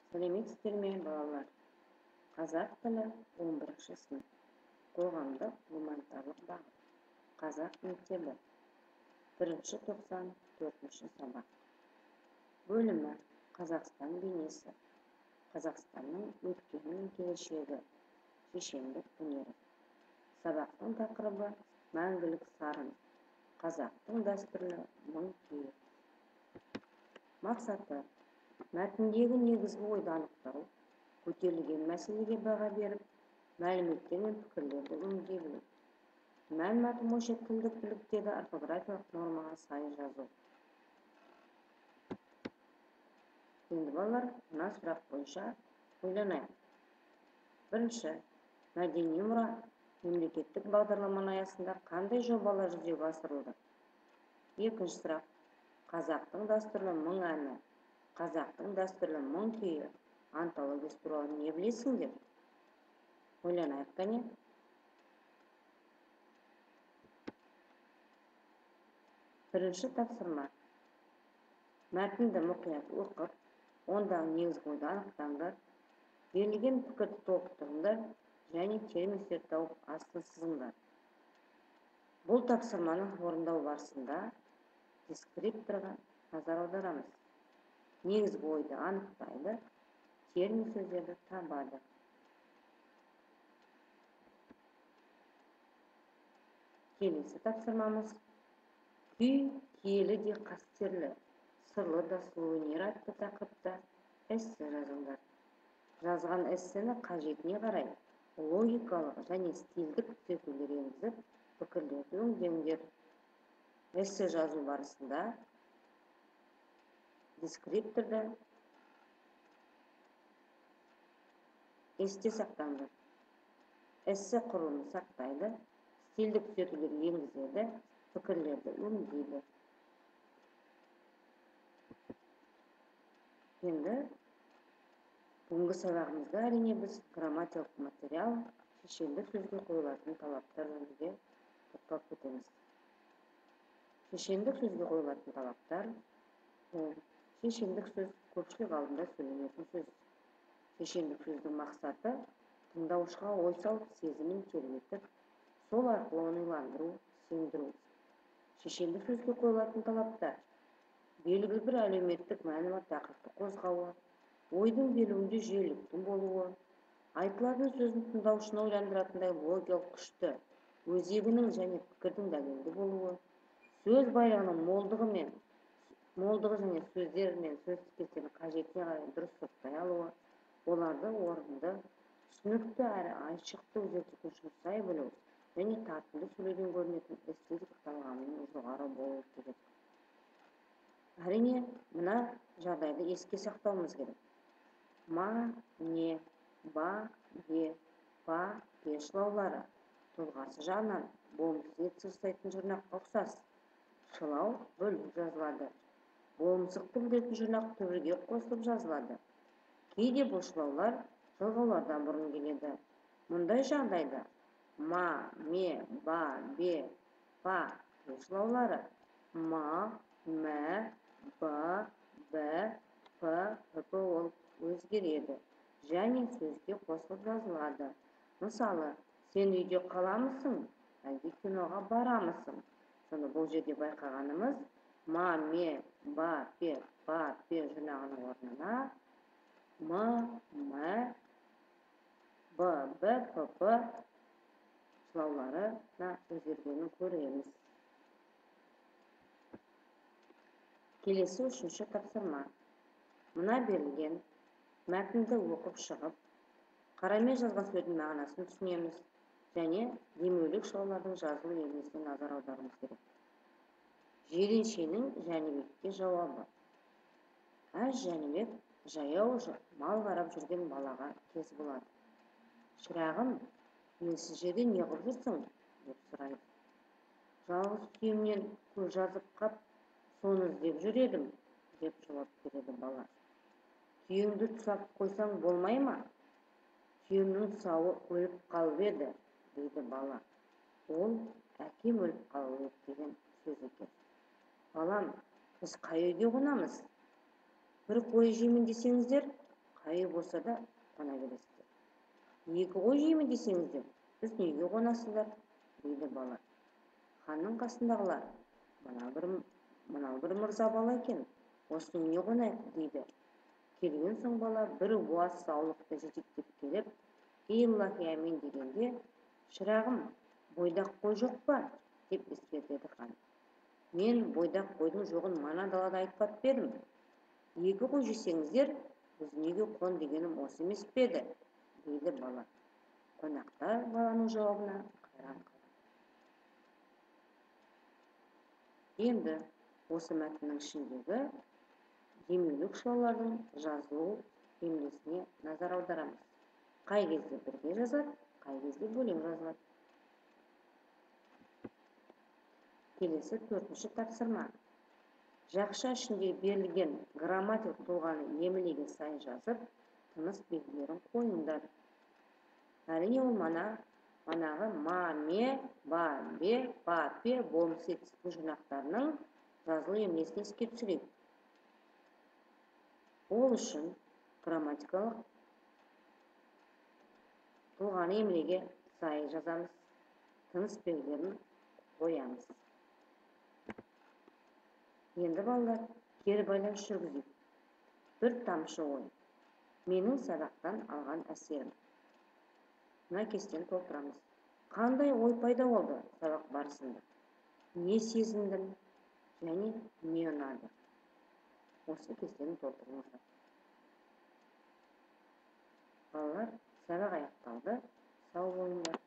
Сәлеметсіздер ме, балалар? Қазақ тілі 11-ші сынып. Қоғамдық гуманитарлық бағыт. Қазақ мектебі. 1-ші тоқсан 4-ші сабақ. Бөлімі Қазақстан бейнесі. Қазақстанның өткені мен келешегі. Шешендік өнері. Сабақтың тақырыбы мәңгілік сарын. Қазақтың дәстүрлі мың күйі. Мақсаты: мәтіндегі негізгі ойды анықтау, көтерілген мәселеге баға беріп, мәліметтер мен пікірлерді өңдей білу. Мәлімет бойынша тілдік бірліктегі орфографиялық нормаға сай жазу. Енді балалар, мына сұрақ бойынша ойланайық. Бірінші, мәдени мұра мемлекеттік бағдарламаның аясында қандай жобалар жүзеге асырылды? Екінші сұрақ, қазақтың дәстүрлі мың әні, қазақтың дәстүрлі мың күйі антологиясы туралы не білесіңдер? Ойланайық қане. Бірінші тапсырма. Мәтінді мұқият оқып, ондағы негізгі ойды анықтаңдар, берілген пікірді толықтырыңдар және терминдерді тауып астын сызыңдар. Бұл тапсырманы орындау барысында дескрипторға назар аударамыз. Негізгі ойды анықтайды, термин сөздерді табады. Келесі тапсырмамыз: күй киелі де қастерлі, сырлы да сұлу өнер атты тақырыпта эссе жазыңдар. Жазған эссені қажетіне қарай логикалық және стильдік түзетулер енгізіп, пікірлерді өңдеңдер. Эссе жазу барысында дескрипторды есте сақтаңдар. Эссе құрылымын сақтайды, стильдік түзетулер енгізеді, пікірлерді өңдейді. Енді бүгінгі сабағымызда әрине біз грамматикалық материал, шешендік сөзге қойылатын талаптар жөнінде тоқталып кетеміз. Шешендік сөзге қойылатын талаптар: шешендік сөз көпшілік алдында сөйленетін сөз. Шешендік сөздің мақсаты тыңдаушыға ой салып, сезімін тербетіп, сол арқылы оны иландыру, сендіру. Шешендік сөзге қойылатын талаптар: белгілі бір әлеуметтік мәні бар тақырыпты қозғауы, ойдың беруінде жүйеліліктің болуы, айтылатын сөздің тыңдаушыны ойландыратындай логикалық күшті, өзегінің және пікірдің дәлелді болуы, сөз байлығының молдығы және сөздер мен сөз тіркестерінің қажетіне қарай дұрыс сұрыптай алуы, оларды орынды, түсінікті әрі айшықты өзгертуге сай білу және тартымды сөйлеуден көрінетін эстетика талғамының жоғары болуы керек. Әрине, мына жағдайды еске сақтауымыз керек. Ма, не, ба, бе, па, бе шылаулары тұлғасы жағынан болымсыз етсіз жасайтын жұрнаққа ұқсас. Шылау бөліп жазылады. Болымсықты білдіретін жұрнақ түбірге қосылып жазылады. Кейде бұл шылаулар жалғаулардан бұрын келеді. Мұндай жағдайда ма, ме, ба, бе, па, бе шылаулары ма, мә, ба, бә, п, п ол өзгереді және сөзге қосылып жазылады. Мысалы, сен үйде қаламысың, әлде киноға барамысың? Соны бұл жерде байқағанымыз, ма, ме, ба, бе, па, бе жұрнағының орнына м, мә, б, б, п шылауларына өзгергенін көреміз. Келесі үшінші тапсырма. Мына берілген мәтінді оқып шығып, қарамен жазған сөздің мағынасын түсінеміз және демеулік шылаулардың жазылу ережесіне назар аударуымыз керек. Жиреншенің Жәнібекке жауабы. Әз Жәнібек жаяу мал қарап жүрген балаға кез болады. Шырағым, елсіз жерде не қылып жүрсің? Деп сұрайды. Жалғыз түйемнен көз жазып қап, соны іздеп жүр едім, деп жауап береді бала. Түйеңді тұсап қойсаң болмай ма? Түйемнің тұсауы өліп қалып еді, дейді бала. Ол әкем өліп қалып еді деген сөз екен. Балам, біз қай үйге қонамыз? Бір қой жеймін десеңіздер, қай үй болса да қона бересіздер. Екі қой жеймін десеңіздер, біз неге қонасыздар, дейді бала. Ханның қасындағылар, мынау бір мырза бала екен, осының не қонайық, дейді. Келген соң бала бір буаз саулықты жетектеп келіп, илахи әмин дегенде, шырағым, бойдақ қой жоқ па, деп ескертеді хан. Мен бойдақ қойдың жоғын мана далада айтпап бердім. Екі қой жесеңіздер, біз неге қон дегенім осы емес пе еді, дейді бала. Қонақтар баланың жауабына қайран қалды. Енді осы мәтіннің ішіндегі демеулік шоулардың жазылу емлесіне назар аударамыз. Қай кезде бірге жазады, қай кезде бөлек жазылады. Келесі 4-ші тапсырма. Жақша ішінде берілген грамматик тұлғаны емлеге сай жазып, тыныс белгілерін қойыңдар. Әрине ол манағы ма, ме, ба, бе, па, пе болмыс етістік жинақтарының жазылу емлесін еске түсірейік. Ол үшін грамматикалық тұлғаны емлеге сай жазамыз, тыныс белгілерін қоямыз. Енді балалар, кері байланыс жүргізейік. Бір тамшы ой. Менің сабақтан алған әсерім. Мына кестені толтырамыз. Қандай ой пайда болды сабақ барысында? Не сезіндім және не ұнады? Осы кестені толтырыңыздар. Балалар, сабақ аяқталды. Сау болыңдар.